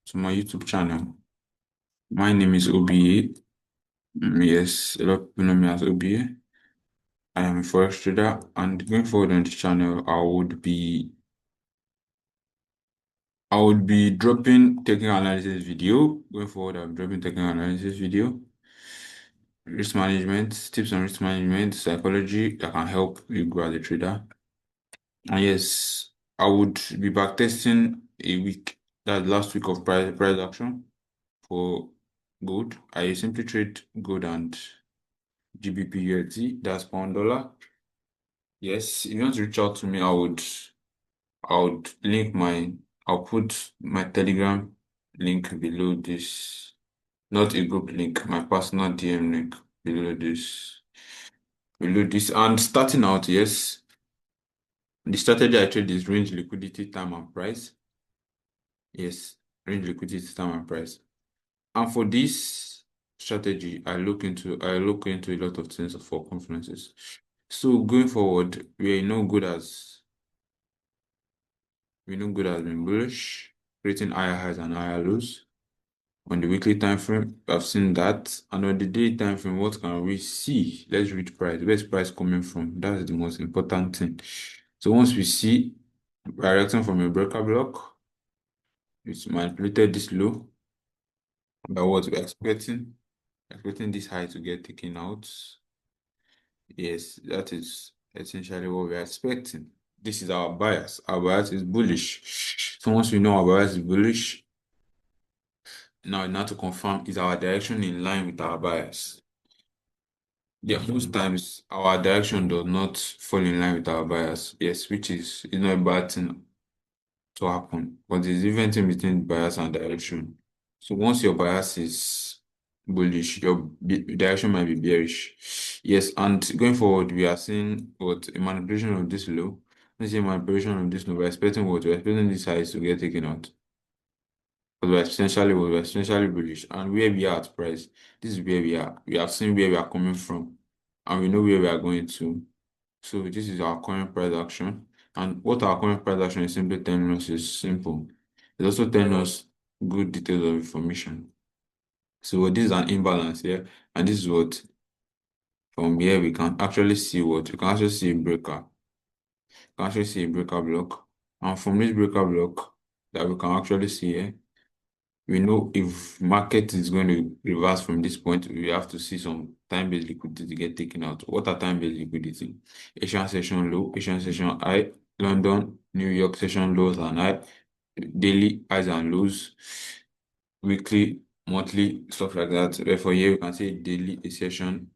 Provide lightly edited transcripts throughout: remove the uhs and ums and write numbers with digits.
to my YouTube channel. My name is OBA. Yes, a lot of people know me as OBA. I am a forex trader, and going forward on this channel, I would be dropping technical analysis video. Going forward, I'll be dropping technical analysis video, risk management, tips on risk management, psychology that can help you grow as a trader. And yes, I would be back testing a week, that last week of price action for gold. I simply trade gold and Gbpusd, that's pound dollar. Yes, if you want to reach out to me, I would I'll put my Telegram link below this, not a group link, my personal DM link below this. Below this. And starting out, yes, the strategy I trade is range liquidity, time and price. Yes, range liquidity, time and price. And for this strategy, I look into a lot of things for conferences. So going forward, we know good as being bullish, creating higher highs and higher lows. On the weekly time frame, I've seen that. And on the daily time frame, what can we see? Let's read price. Where's price coming from? That's the most important thing. So once we see direction from a breaker block, it's manipulated this low by what we're expecting this high to get taken out. Yes, that is essentially what we're expecting. This is our bias. Our bias is bullish. So once we know our bias is bullish, now to confirm, is our direction in line with our bias? Yeah, most times our direction does not fall in line with our bias. Yes, which is not a bad thing to happen. But there's a difference in between bias and direction. So once your bias is bullish, your direction might be bearish. Yes, and going forward, we are seeing what a manipulation of this low. Let's say manipulation of this low. We're expecting what? We're expecting this highs to get taken out. But we're essentially bullish. And where we are at price, this is where we are. We have seen where we are coming from, and we know where we are going to. So this is our current price action. And what our current price action is simply telling us is simple. It's also telling us good details of information. So this is an imbalance here, and this is what from here we can actually see what we can actually see a breaker. We can actually see a breaker block. And from this breaker block that we can actually see here, we know if market is going to reverse from this point, we have to see some time-based liquidity get taken out. What are time-based liquidity? Asian session low, Asian session high, London, New York session lows and high, daily highs and lows, weekly, monthly, stuff like that. Therefore, here we can say daily a session,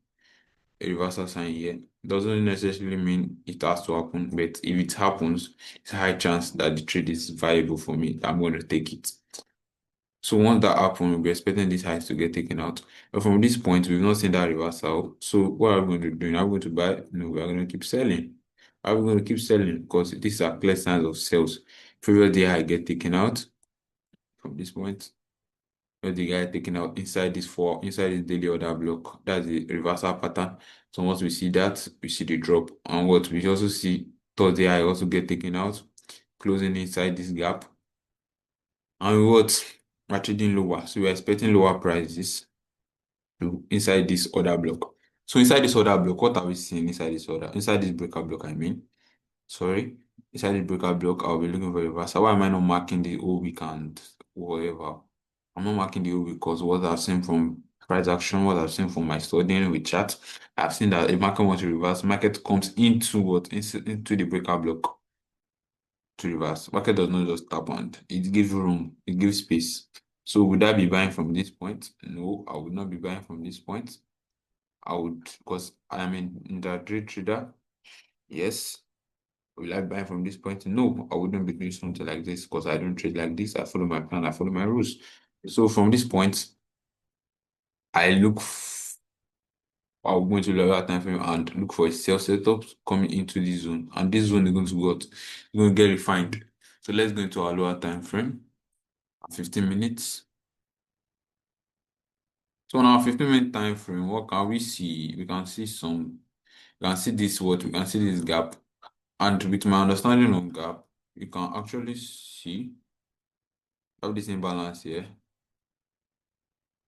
a reversal sign here. Doesn't necessarily mean it has to happen, but if it happens, it's a high chance that the trade is viable for me. I'm going to take it. So once that happens, we'll be expecting these highs to get taken out. But from this point, we've not seen that reversal. So what are we going to do? Are we going to buy? No, we are going to keep selling. Are we going to keep selling? Because these are clear signs of sales. Previous day high get taken out from this point. The guy taken out inside this daily order block. That's the reversal pattern. So once we see that, we see the drop. And what we also see Thursday high also get taken out, closing inside this gap. And what we're trading lower. So we're expecting lower prices inside this order block. So inside this order block, what are we seeing inside this breaker block, I mean? Sorry. Inside the breaker block, I'll be looking for a reversal. Why am I not marking the whole week and whatever? I'm not marking the whole week because what I've seen from price action, what I've seen from my studying with chat, I've seen that if market wants to reverse, market comes into into the breaker block to reverse. Market does not just tap and it gives room, it gives space. So would I be buying from this point? No, I would not be buying from this point. I would, because I am an intraday trader. Yes. Will I buy from this point? No, I wouldn't be doing something like this because I don't trade like this. I follow my plan, I follow my rules. So from this point, I look I'll go into lower time frame and look for a sell setup coming into this zone. And this zone is going to get refined. So let's go into our lower time frame, 15 minutes. So on our 15-minute time frame, what can we see? We can see we can see this gap. And with my understanding of gap, you can actually see have this imbalance here.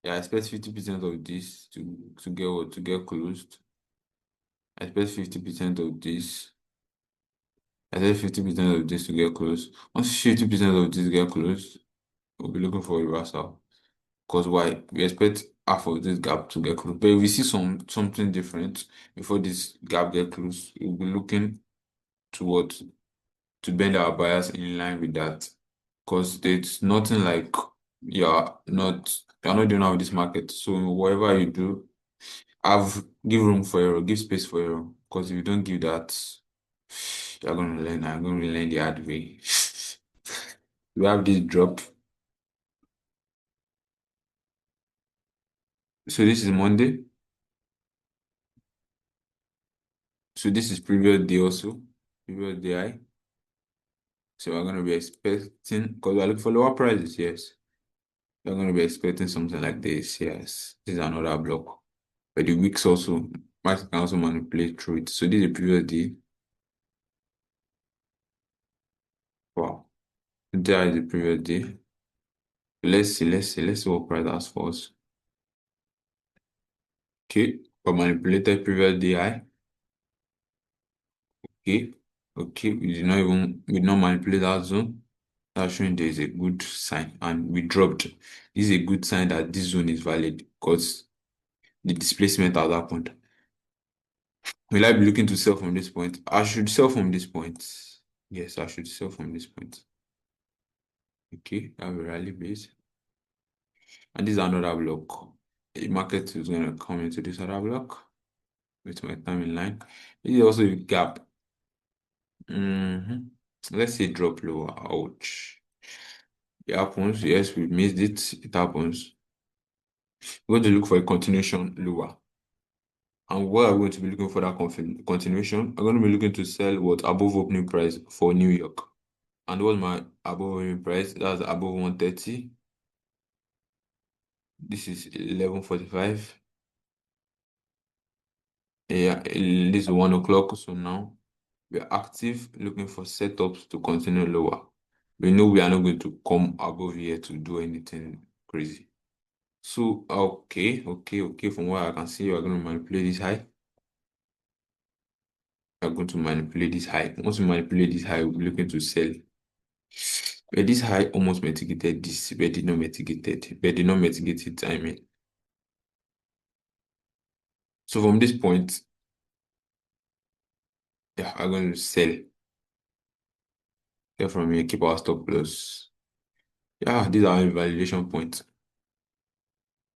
Yeah, I expect 50% of this to get what to get closed. I expect 50% of this. I expect 50% of this to get closed. Once 50% of this get closed, we'll be looking for a reversal. Because why? We expect half of this gap to get closed. But if we see something different before this gap get closed, we'll be looking towards to bend our bias in line with that. Because there's nothing like you're not doing out with this market. So whatever you do, give room for error, give space for error. Because if you don't give that, you're gonna learn. I'm gonna learn the hard way. We have this drop. So this is Monday. So this is previous day also. Previous day high. So we're gonna be expecting because we're looking for lower prices, yes. We're gonna be expecting something like this, yes. This is another block. But the weeks also market can also manipulate through it. So this is the previous day. Wow. There is the previous day. Let's see what price has for us. Okay, we manipulated previous day high. Okay, okay, we did not manipulate that zone. That's showing there is a good sign, and we dropped. This is a good sign that this zone is valid because the displacement has happened. Will I be looking to sell from this point? I should sell from this point. Yes, I should sell from this point. Okay, I have a rally base. And this is another block. The market is going to come into this other block with my time in line. This is also a gap. hmm Let's say drop lower. Ouch. It happens. Yes, we missed it. It happens. We're going to look for a continuation lower. And what are we going to be looking for that continuation? I'm going to be looking to sell what above opening price for New York. And what's my above opening price? That's above 130. This is 11:45. Yeah, this is 1 o'clock. So now we're active looking for setups to continue lower. We know we are not going to come above here to do anything crazy. So, okay. From what I can see, we are going to manipulate this high. We are going to manipulate this high. Once we manipulate this high, we'll be looking to sell. But this high almost mitigated this, but did not mitigate it. But did not mitigate it, I mean. So from this point, yeah, I'm going to sell. Sell from here, keep our stop loss. Yeah, these are validation points.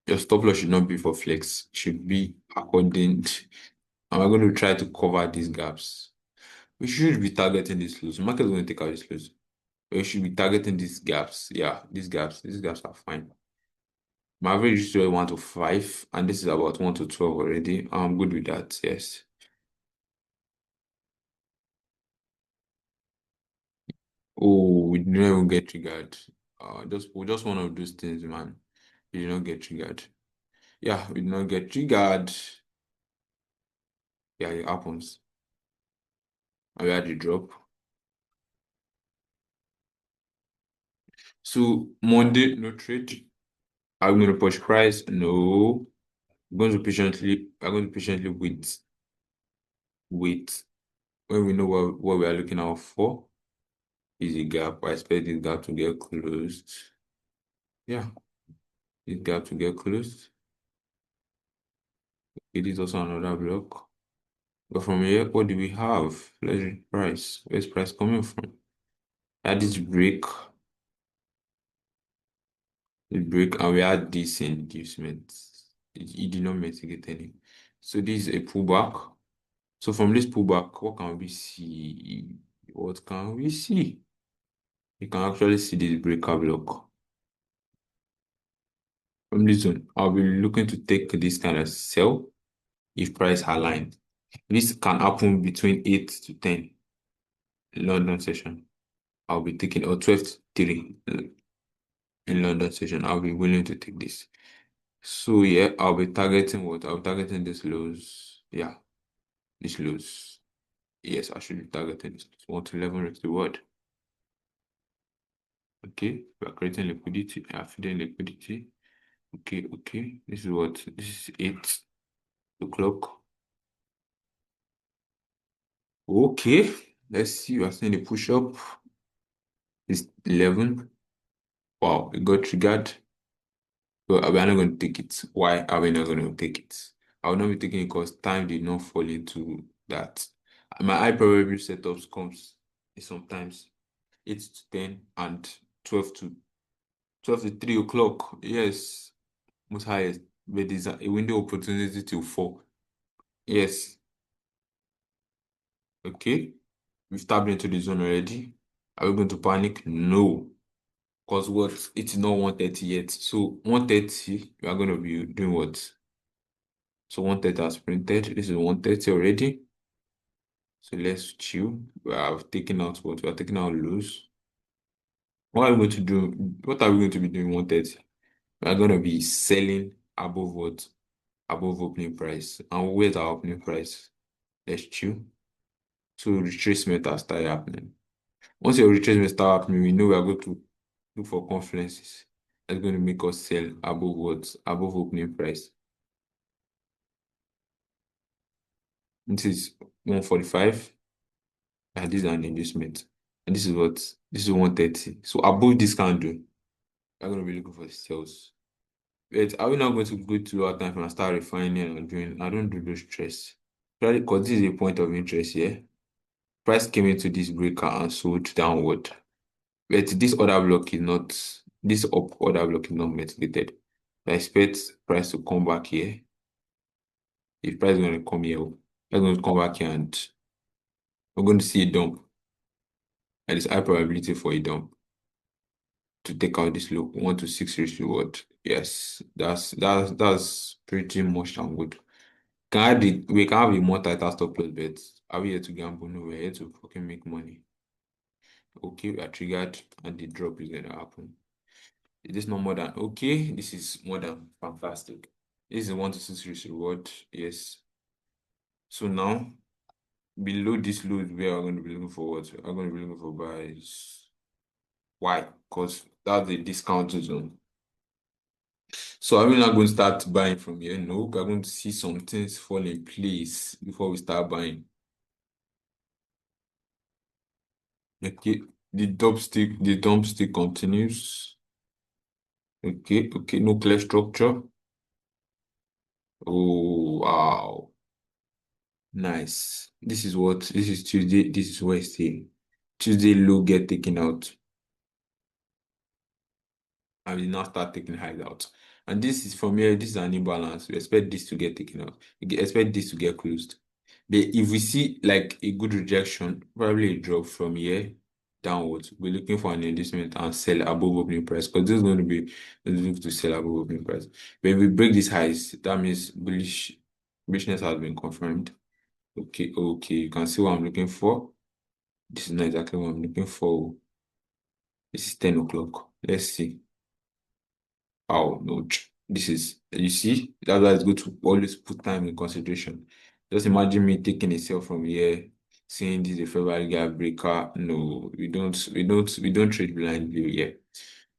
Your stop loss should not be for flex. It should be according. And we're going to try to cover these gaps. We should be targeting these lows. Market is going to take out these lows. We should be targeting these gaps. Yeah, these gaps. These gaps are fine. My average is 1 to 5, and this is about 1 to 12 already. I'm good with that, yes. Oh, we didn't even get triggered. Just one of those things, man. We did not get triggered. Yeah, we did not get triggered. Yeah, it happens. And we had the drop. So Monday, no trade. I'm going to push price. No. I'm going to patiently wait. When we know what we are looking out for is a gap. I expect this gap to get closed. Yeah, this gap to get closed. It is also another block. But from here, what do we have? Let's read price. Where's price coming from? Had this break. The break, and we had this inducement. It did not mitigate any. So this is a pullback. So from this pullback, what can we see? What can we see? You can actually see this breaker block. From this zone, I'll be looking to take this kind of sell if price aligned. This can happen between 8 to 10 London session. I'll be taking or 12 to 3 in London session. I'll be willing to take this. So yeah, I'll be targeting what? I'll be targeting this lows. Yeah, this lows. Yes, I should be targeting this 1 to 11 risk reward. Okay, we are creating liquidity. We are feeding liquidity. Okay, okay. This is what? This is 8 o'clock. Okay, let's see. We are seeing the push up. It's 11. Wow, it got triggered. But we are not going to take it. Why are we not going to take it? I will not be taking it because time did not fall into that. My high probability setups comes sometimes 8 to 10 and 12 to 3 o'clock. Yes, most highest. But there's a window opportunity till 4. Yes. Okay. We've tapped into the zone already. Are we going to panic? No. Because what? It's not 130 yet. So 130, we are going to be doing what? So 130 has printed. This is 130 already. So let's chill. We have taken out what? We are taking out lows. What are we going to do? What are we going to be doing 130? We are going to be selling above what? Above opening price. And where's our opening price? Let's chill. So retracement has started happening. Once your retracement start happening, we know we are going to look for conferences. That's going to make us sell above what? Above opening price. This is 145. And this is an inducement. And this is what? This is 130. So above this candle, we're going to be looking for sales. But are we not going to go to our time frame and start refining and doing? I don't do those trades. Because this is a point of interest here. Price came into this breaker and sold downward. But this order block is not, this up order block is not motivated. I expect price to come back here. If price is going to come here, it's going to come back here and we're going to see a dump. And it's high probability for a dump to take out this low 1 to 6 ratio what? Yes, that's pretty much and good. We can have a more tighter stop loss, but are we here to gamble? No, we're here to fucking make money. Okay, we are triggered and the drop is gonna happen. Is this not more than okay? This is more than fantastic. This is a 1 to 6 risk reward. Yes. So now below this low is where we're going to be looking for what? We're going to be looking for buys. Why? Because that's the discount zone. So are we not going to start buying from here? No, we're going to see some things fall in place before we start buying. Okay, the dump stick continues. Okay, okay, no clear structure. Oh wow. Nice. This is Tuesday, this is Wednesday. Tuesday low get taken out. And we now start taking highs out. And this is from here, this is an imbalance. We expect this to get taken out. Expect this to get closed. But if we see like a good rejection, probably a drop from here downwards, we're looking for an inducement and sell above opening price because this is going to be looking to sell above opening price. But if we break these highs, that means bullishness has been confirmed. Okay, okay, you can see what I'm looking for. This is not exactly what I'm looking for. This is 10 o'clock. Let's see. Oh no, this is you see, that's why it's good to always put time in consideration. Just imagine me taking a sale from here, saying this is a fair value gap breaker. No, we don't trade blindly here.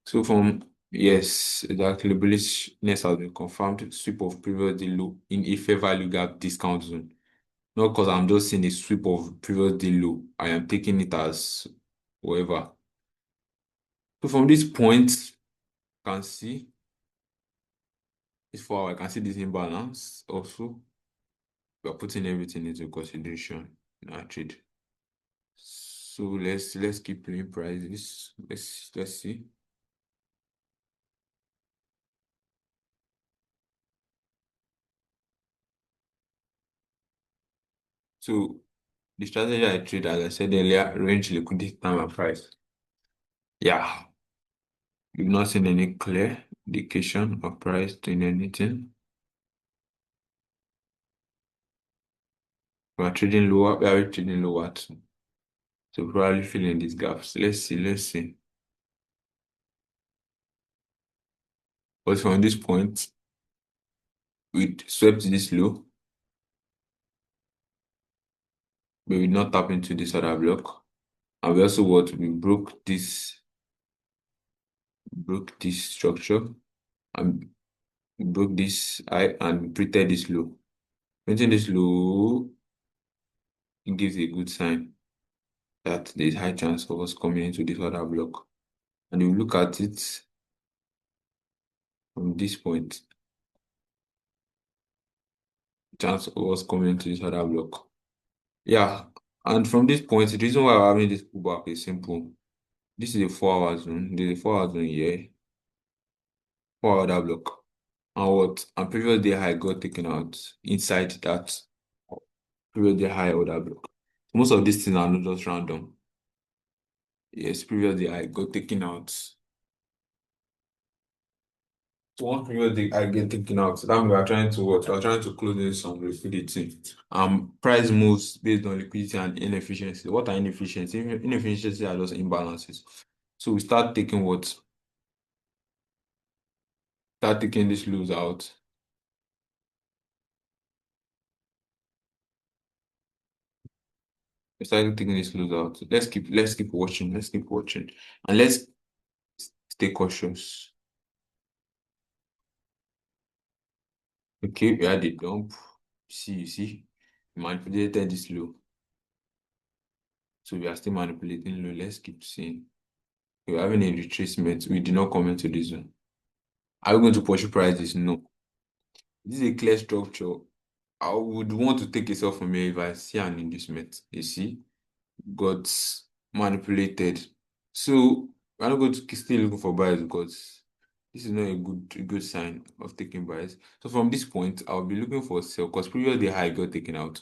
So from yes, exactly bullishness has been confirmed. Sweep of previous day low in a fair value gap discount zone. Not because I'm just seeing a sweep of previous day low. I am taking it as whatever. So from this point, you can see. It's for I can see this imbalance also. We are putting everything into consideration in our trade. So let's keep playing prices. Let's see. So the strategy I trade, as I said earlier, range liquidity time and price. Yeah, we've not seen any clear indication of price doing anything. We are trading lower. We are trading lower too. So probably filling these gaps. Let's see. Let's see. But from this point, we swept this low. We will not tap into this other block. And we also what we broke this broke this structure and broke this high and printed this low. Printing this low, it gives a good sign that there's high chance of us coming into this other block. And you look at it from this point, chance of us coming into this other block. Yeah, and from this point, the reason why we're having this pullback is simple. This is a 4 hour zone. There's a 4 hour zone here, 4 hour that block. And what? And previous day high got taken out inside that previous day high order block. Most of these things are not just random. Yes, previous day high got taken out. So one previous day I get taken out. That means we are trying to what? We are trying to close in some liquidity. Price moves based on liquidity and inefficiency. What are inefficiency? Inefficiency are just imbalances. So we start taking what? Start taking this loose out. We start taking this loose out. Let's keep watching. Let's keep watching. And let's stay cautious. Okay, we had the dump. You see, manipulated this low. So we are still manipulating low. Let's keep seeing. We're having a retracement. We did not come into this zone. Are we going to pursue prices? No. This is a clear structure. I would want to take a sell from here if I see an inducement. You see, got manipulated. So we're not going to still looking for buyers because this is not a good sign of taking buyers. So from this point, I'll be looking for a sell because previously the high got taken out.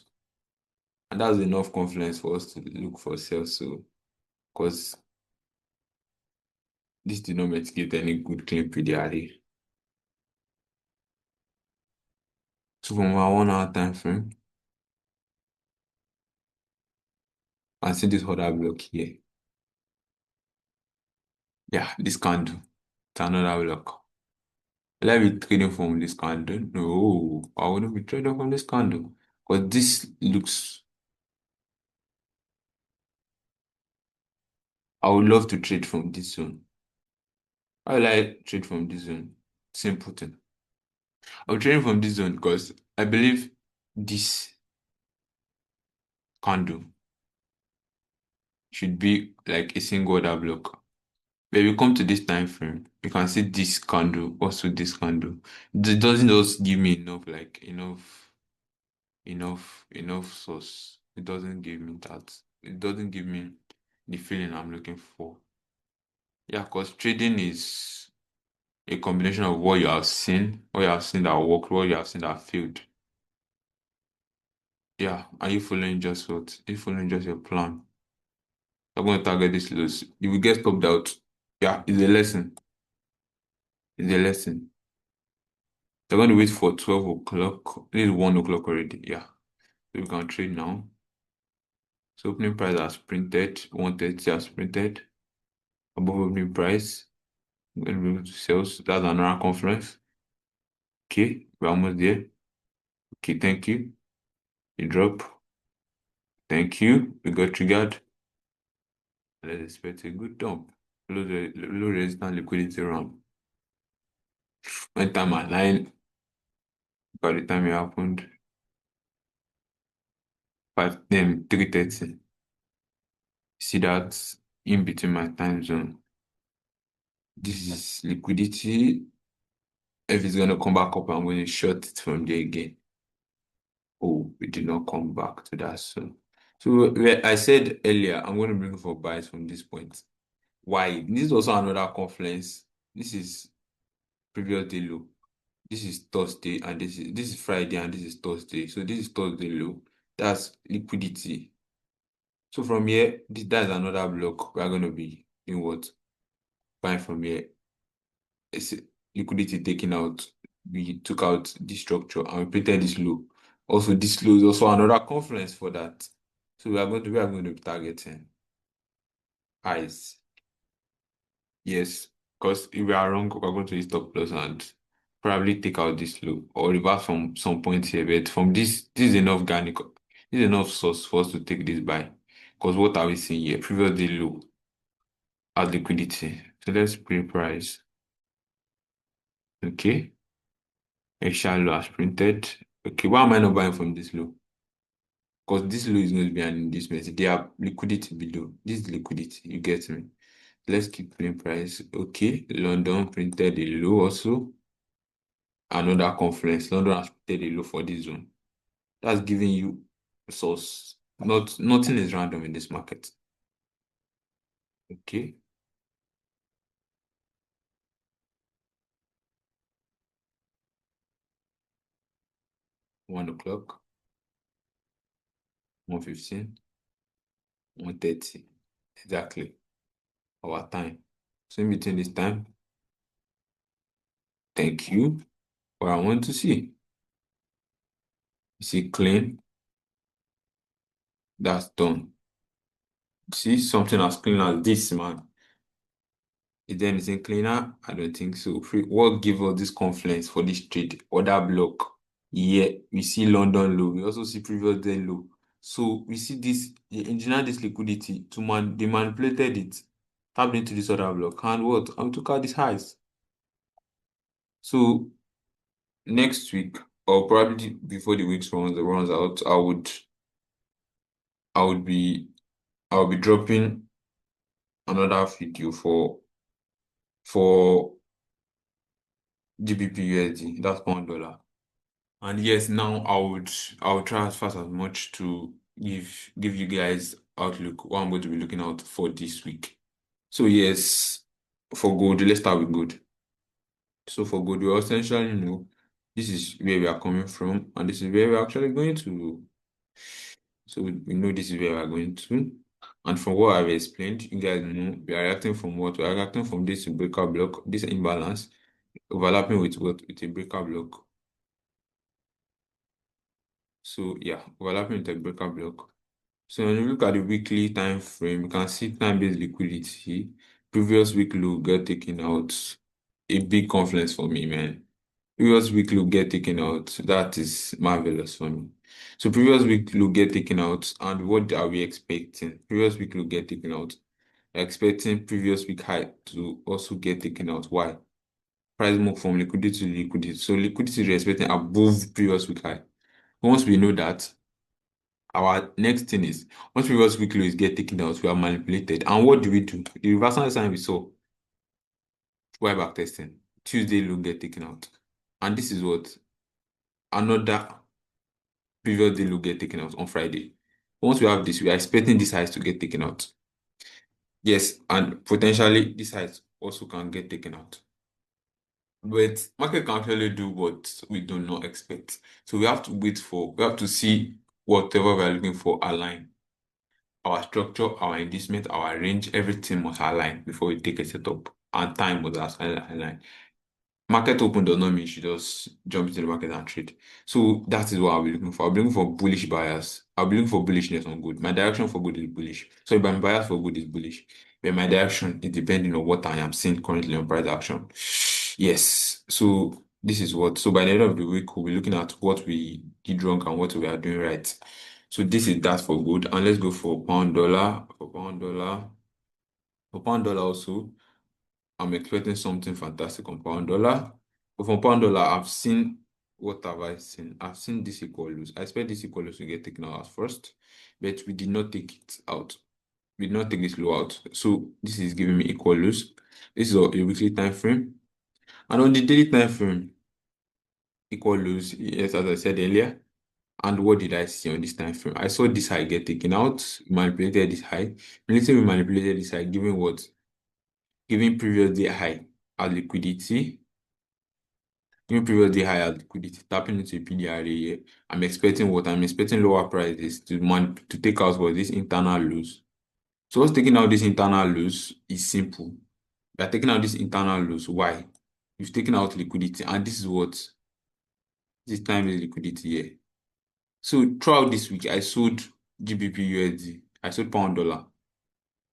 And that's enough confidence for us to look for a sell. So because this did not mitigate any good clean PDRA. So from our 1 hour time frame, I see this other block here. Yeah, this candle. It's another block. Will I be trading from this candle? No, I wouldn't be trading from this candle. Because this looks, I would love to trade from this zone. How will I trade from this zone? Simple thing. I'm trading from this zone because I believe this candle should be like a single order block. When we come to this time frame, you can see this candle, also this candle. It doesn't just give me enough source. It doesn't give me that. It doesn't give me the feeling I'm looking for. Yeah, because trading is a combination of what you have seen that worked, what you have seen that failed. Yeah, are you following just what? Are you following just your plan? I'm going to target this loss. If we get stopped out, yeah, it's a lesson. It's a lesson. They're going to wait for 12 o'clock. It is 1 o'clock already. Yeah. So we can trade now. So opening price has printed. 130 has printed. Above opening price. I'm going to be able to sell. So that's another conference. Okay. We're almost there. Okay. Thank you. You drop. Thank you. We got triggered. Let's expect a good dump. Low resistance liquidity round. When time aligned, by the time it happened, 3:30. See that in between my time zone. This is liquidity. If it's gonna come back up, I'm going to short it from there again. Oh, we did not come back to that soon. So I said earlier, I'm going to bring for buys from this point. Why? This is also another conference. This is previous day low. This is Thursday, and this is Friday, and this is Thursday. So this is Thursday low. That's liquidity. So from here, that's another block. We're gonna be in what? Buying from here. It's liquidity taken out. We took out this structure and we printed this low. Also, this low is also another conference for that. So we are going to be targeting highs. Yes, because if we are wrong, we're going to hit stop loss and probably take out this low or reverse from some point here. But from this is enough garnic, this is enough source for us to take this buy. Because what are we seeing here? Previously low as liquidity. let's pre-price. Okay. Extra low as printed. Okay, why am I not buying from this low? Because this low is going to be an inducement. They have liquidity below. This is liquidity. You get me? Let's keep plain price. Okay, London printed a low also. Another conference. London has printed a low for this zone. That's giving you source. Nothing is random in this market. Okay. 1 o'clock, 1:15, 1:30. Exactly. Our time. So in between this time, thank you. What I want to see. You see clean, that's done. See something as clean as this, man. Is there anything cleaner? I don't think so. What give us this confluence for this trade? Other block. Yeah, we see London low. We also see previous day low. So we see this, they engineered this liquidity to they manipulated it, tapped into this other block, and what? And took out these highs. So next week, or probably before the week runs out, I would be I'll be dropping another video for Gbpusd, that's pound dollar. And yes, now I would try as fast as much to give you guys outlook what I'm going to be looking out for this week. So yes, for gold, let's start with gold. So for gold, we essentially know this is where we are coming from, and this is where we're actually going to. So we know this is where we're going to. And from what I've explained, you guys know we are reacting from what? We are reacting from this breaker block, this imbalance, overlapping with what? With a breaker block. So yeah, overlapping with a breaker block. So when you look at the weekly time frame, you can see time-based liquidity. Previous week low get taken out. A big confluence for me, man. Previous week low get taken out. That is marvelous for me. So previous week low get taken out, and what are we expecting? Previous week low get taken out. We're expecting previous week high to also get taken out. Why? Price move from liquidity to liquidity. So liquidity is expecting above previous week high. Once we know that, our next thing is once previous week lows get taken out, we are manipulated. And what do we do? The reversal sign we saw, Y back testing. Tuesday low get taken out. And this is what another previous day low get taken out on Friday. Once we have this, we are expecting this highs to get taken out. Yes, and potentially this highs also can get taken out. But market can actually do what we do not expect. So we have to we have to see whatever we are looking for align. Our structure, our inducement, our range, everything must align before we take a setup. And time must align. Market open does not mean you should just jump into the market and trade. So that is what I'll be looking for. I'll be looking for bullish buyers. I'll be looking for bullishness on good. My direction for good is bullish. So if my bias for good is bullish, then my direction is depending on what I am seeing currently on price action. Yes. So this is what. So by the end of the week, we'll be looking at what we did wrong and what we are doing right. So this is that for good. And let's go for pound dollar. For pound dollar also. I'm expecting something fantastic on pound dollar. But from pound dollar, I've seen what have I seen? I've seen this equal lows. I expect this equal lows to get taken out at first, but we did not take it out. We did not take this low out. So this is giving me equal lows. This is a weekly time frame. And on the daily time frame, equal lows, yes, as I said earlier. And what did I see on this time frame? I saw this high get taken out, manipulated this high. Let's say we manipulated this high, giving what? Giving previous day high as liquidity. Giving previous day high as liquidity, tapping into a PDRA here. I'm expecting what? I'm expecting lower prices to take out what this internal lows. So what's taking out this internal lows is simple. We are taking out this internal lows. Why? We've taken out liquidity, and this is what this time is liquidity here. So throughout this week, I sold GBP I sold pound dollar.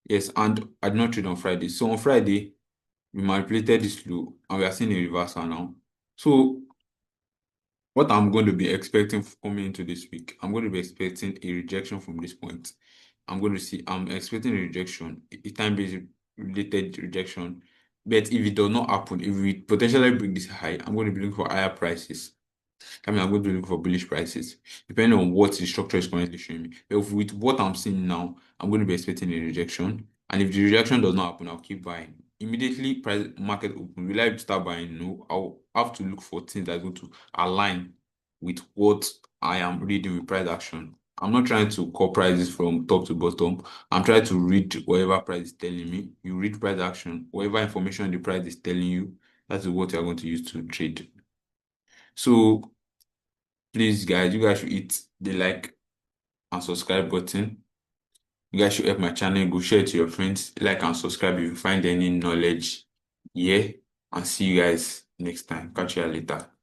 Yes, and I did not trade on Friday. So on Friday, we manipulated this low, and we are seeing a reversal now. So what I'm going to be expecting coming into this week, I'm going to be expecting a rejection from this point. I'm expecting a rejection, a time-based related rejection But if it does not happen, if we potentially bring this high, I'm going to be looking for higher prices. I mean, I'm going to be looking for bullish prices, depending on what the structure is currently showing me. But with what I'm seeing now, I'm going to be expecting a rejection. And if the rejection does not happen, I'll keep buying. Immediately, price market open, will I start buying? No, I'll have to look for things that are going to align with what I am reading with price action. I'm not trying to call prices from top to bottom. I'm trying to read whatever price is telling me. You read price action, whatever information the price is telling you, that is what you're going to use to trade. So please, guys, you guys should hit the like and subscribe button. You guys should help my channel. Go share it to your friends. Like and subscribe if you find any knowledge here. And see you guys next time. Catch you later.